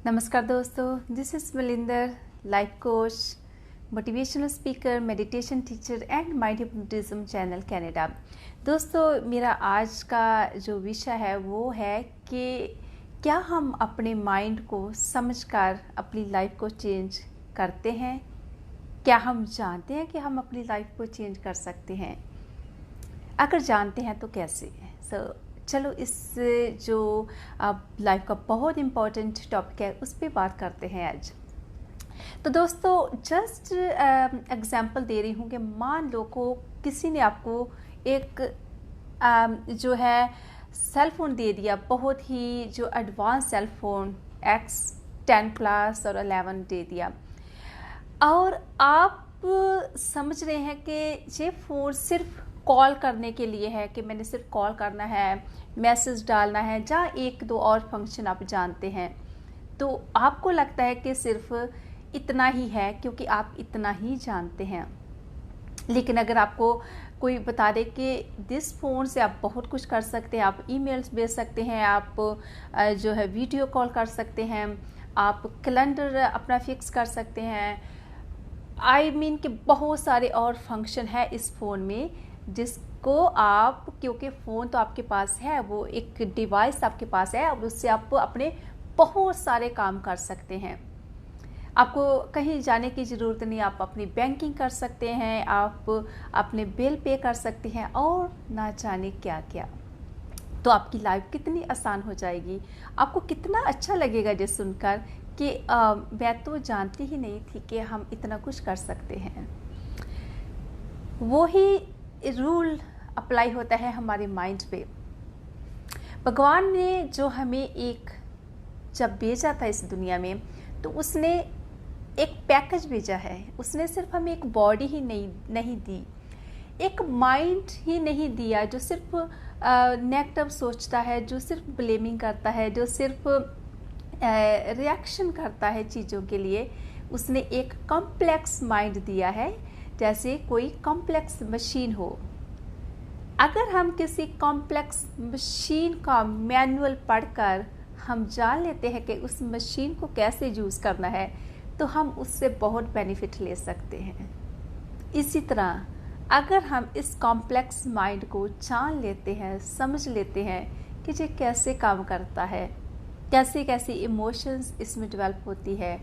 नमस्कार दोस्तों, this is Malinder, life coach, motivational speaker, meditation teacher and mind hypnotism channel Canada. दोस्तों, मेरा आज का जो विषय है वो है कि क्या हम अपने माइंड को समझकर अपनी लाइफ को चेंज करते हैं? क्या हम जानते हैं कि हम अपनी लाइफ को चेंज कर सकते हैं? अगर जानते हैं तो कैसे? चलो इस जो लाइफ का बहुत इम्पोर्टेंट टॉपिक है उस पर बात करते हैं आज। तो दोस्तों, जस्ट एग्जांपल दे रही हूँ कि मान लो को किसी ने आपको एक जो है सेल फ़ोन दे दिया, बहुत ही जो advance cell phone X10 plus और 11 दे दिया, और आप समझ रहे हैं कि ये फ़ोन सिर्फ कॉल करने के लिए है, कि मैंने सिर्फ कॉल करना है, मैसेज डालना है, जहाँ एक दो और फंक्शन आप जानते हैं। तो आपको लगता है कि सिर्फ इतना ही है क्योंकि आप इतना ही जानते हैं। लेकिन अगर आपको कोई बता दे कि दिस फ़ोन से आप बहुत कुछ कर सकते हैं, आप ईमेल्स भेज सकते हैं, आप जो है वीडियो कॉल कर सकते हैं, आप कैलेंडर अपना फिक्स कर सकते हैं, कि बहुत सारे और फंक्शन है इस फ़ोन में जिसको आप, क्योंकि फ़ोन तो आपके पास है, वो एक डिवाइस आपके पास है, अब उससे आप अपने बहुत सारे काम कर सकते हैं। आपको कहीं जाने की ज़रूरत नहीं, आप अपनी बैंकिंग कर सकते हैं, आप अपने बिल पे कर सकते हैं और ना जाने क्या क्या। तो आपकी लाइफ कितनी आसान हो जाएगी। आपको कितना अच्छा लगेगा ये सुनकर कि मैं तो जानती ही नहीं थी कि हम इतना कुछ कर सकते हैं। वो ही रूल अप्लाई होता है हमारे माइंड पे। भगवान ने जो हमें एक जब भेजा था इस दुनिया में, तो उसने एक पैकेज भेजा है। उसने सिर्फ हमें एक बॉडी ही नहीं दी, एक माइंड ही नहीं दिया जो सिर्फ नेगेटिव सोचता है, जो सिर्फ ब्लेमिंग करता है, जो सिर्फ रिएक्शन करता है चीज़ों के लिए। उसने एक कॉम्प्लेक्स माइंड दिया है, जैसे कोई कॉम्प्लेक्स मशीन हो। अगर हम किसी कॉम्प्लेक्स मशीन का मैनुअल पढ़कर हम जान लेते हैं कि उस मशीन को कैसे यूज़ करना है, तो हम उससे बहुत बेनिफिट ले सकते हैं। इसी तरह अगर हम इस कॉम्प्लेक्स माइंड को जान लेते हैं, समझ लेते हैं कि ये कैसे काम करता है, कैसे कैसे इमोशंस इसमें डेवलप होती है,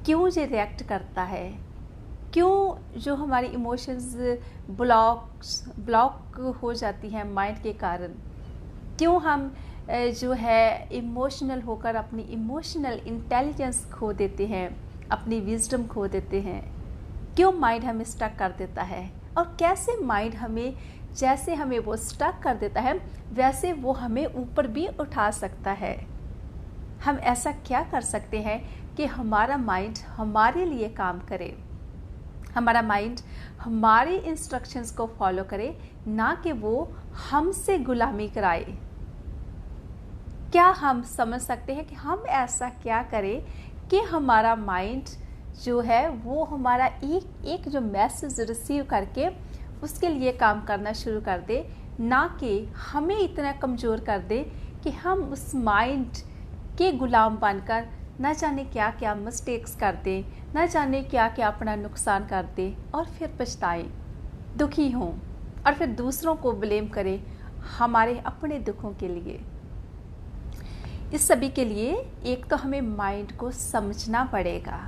क्यों ये रिएक्ट करता है, क्यों जो हमारी इमोशंस ब्लॉक हो जाती हैं माइंड के कारण, क्यों हम जो है इमोशनल होकर अपनी इमोशनल इंटेलिजेंस खो देते हैं, अपनी विजडम खो देते हैं, क्यों माइंड हमें स्टक कर देता है, और कैसे माइंड हमें, जैसे हमें वो स्टक कर देता है वैसे वो हमें ऊपर भी उठा सकता है। हम ऐसा क्या कर सकते हैं कि हमारा माइंड हमारे लिए काम करे, हमारा माइंड हमारी इंस्ट्रक्शंस को फॉलो करे, ना कि वो हमसे गुलामी कराए। क्या हम समझ सकते हैं कि हम ऐसा क्या करें कि हमारा माइंड जो है वो हमारा एक जो मैसेज रिसीव करके उसके लिए काम करना शुरू कर दे, ना कि हमें इतना कमज़ोर कर दे कि हम उस माइंड के गुलाम बनकर ना जाने क्या क्या मिस्टेक्स कर दें, ना जाने क्या क्या अपना नुकसान कर दें और फिर पछताएं, दुखी हों और फिर दूसरों को ब्लेम करें हमारे अपने दुखों के लिए। इस सभी के लिए एक तो हमें माइंड को समझना पड़ेगा,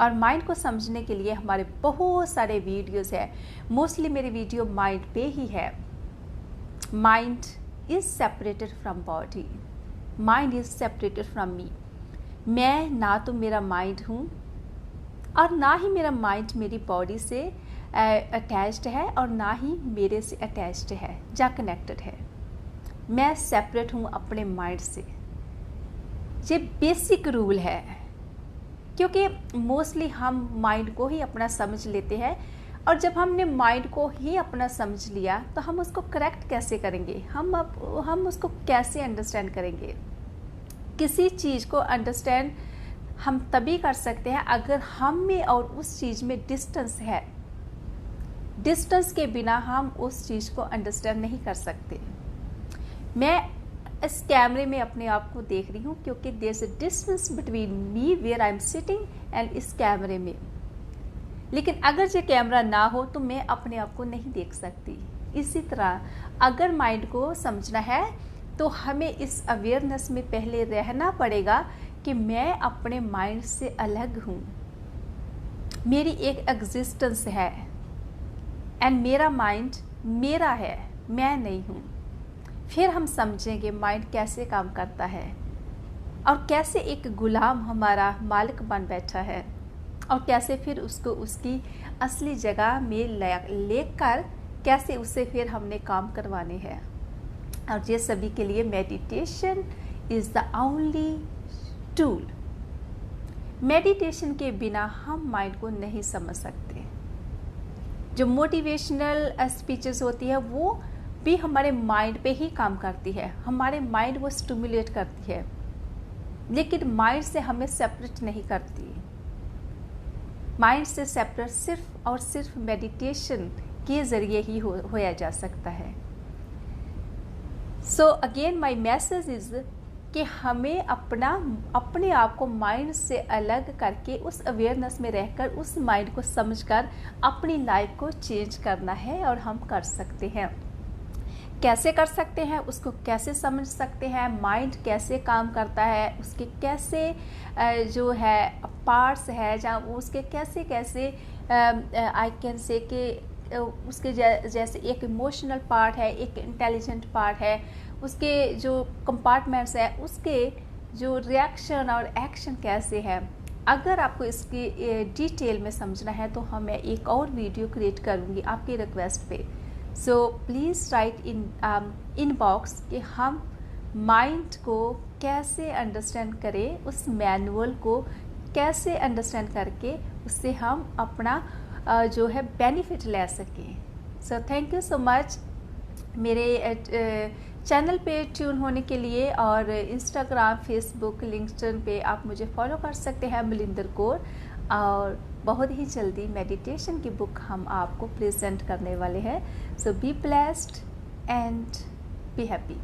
और माइंड को समझने के लिए हमारे बहुत सारे वीडियोस हैं। मोस्टली मेरी वीडियो माइंड पे ही है। Mind is separated from body, mind is separated from me. मैं ना तो मेरा माइंड हूँ और ना ही मेरा माइंड मेरी बॉडी से अटैच्ड है और ना ही मेरे से अटैच्ड है या कनेक्टेड है। मैं सेपरेट हूँ अपने माइंड से। ये बेसिक रूल है, क्योंकि मोस्टली हम माइंड को ही अपना समझ लेते हैं, और जब हमने माइंड को ही अपना समझ लिया तो हम उसको करेक्ट कैसे करेंगे, हम उसको कैसे अंडरस्टैंड करेंगे। किसी चीज़ को अंडरस्टैंड हम तभी कर सकते हैं अगर हम में और उस चीज़ में डिस्टेंस है। डिस्टेंस के बिना हम उस चीज़ को अंडरस्टैंड नहीं कर सकते। मैं इस कैमरे में अपने आप को देख रही हूँ, क्योंकि there is a distance between me where I am sitting and इस कैमरे में। लेकिन अगर ये कैमरा ना हो तो मैं अपने आप को नहीं देख सकती। इसी तरह अगर माइंड को समझना है तो हमें इस अवेयरनेस में पहले रहना पड़ेगा कि मैं अपने माइंड से अलग हूँ, मेरी एक एग्जिस्टेंस है एंड मेरा माइंड मेरा है, मैं नहीं हूँ। फिर हम समझेंगे माइंड कैसे काम करता है और कैसे एक गुलाम हमारा मालिक बन बैठा है, और कैसे फिर उसको उसकी असली जगह में लेकर कैसे उससे फिर हमने काम करवाने हैं। और ये सभी के लिए meditation is the only tool. Meditation के बिना हम माइंड को नहीं समझ सकते। जो मोटिवेशनल स्पीचेस होती है वो भी हमारे माइंड पे ही काम करती है, हमारे माइंड वो स्टिमुलेट करती है, लेकिन माइंड से हमें सेपरेट नहीं करती। माइंड से सेपरेट सिर्फ और सिर्फ मेडिटेशन के ज़रिए ही होया जा सकता है। So again my message is कि हमें अपने आप को माइंड से अलग करके उस अवेयरनेस में रहकर उस माइंड को समझकर अपनी लाइफ को चेंज करना है, और हम कर सकते हैं। कैसे कर सकते हैं, उसको कैसे समझ सकते हैं, माइंड कैसे काम करता है, उसके कैसे जो है पार्ट्स है, जहाँ उसके कैसे कैसे आई कैन से कि उसके जैसे एक इमोशनल पार्ट है, एक इंटेलिजेंट पार्ट है, उसके जो कंपार्टमेंट्स है, उसके जो रिएक्शन और एक्शन कैसे है। अगर आपको इसकी डिटेल में समझना है तो मैं एक और वीडियो क्रिएट करूँगी आपकी रिक्वेस्ट पे। So please write in box कि हम माइंड को कैसे अंडरस्टैंड करें, उस मैनुअल को कैसे अंडरस्टैंड करके उससे हम अपना जो है बेनिफिट ले सकें। So thank you so much मेरे चैनल पे ट्यून होने के लिए, और इंस्टाग्राम, फेसबुक, लिंक्डइन पे आप मुझे फॉलो कर सकते हैं मलिंदर कौर। और बहुत ही जल्दी मेडिटेशन की बुक हम आपको प्रेजेंट करने वाले हैं। So be blessed and be happy.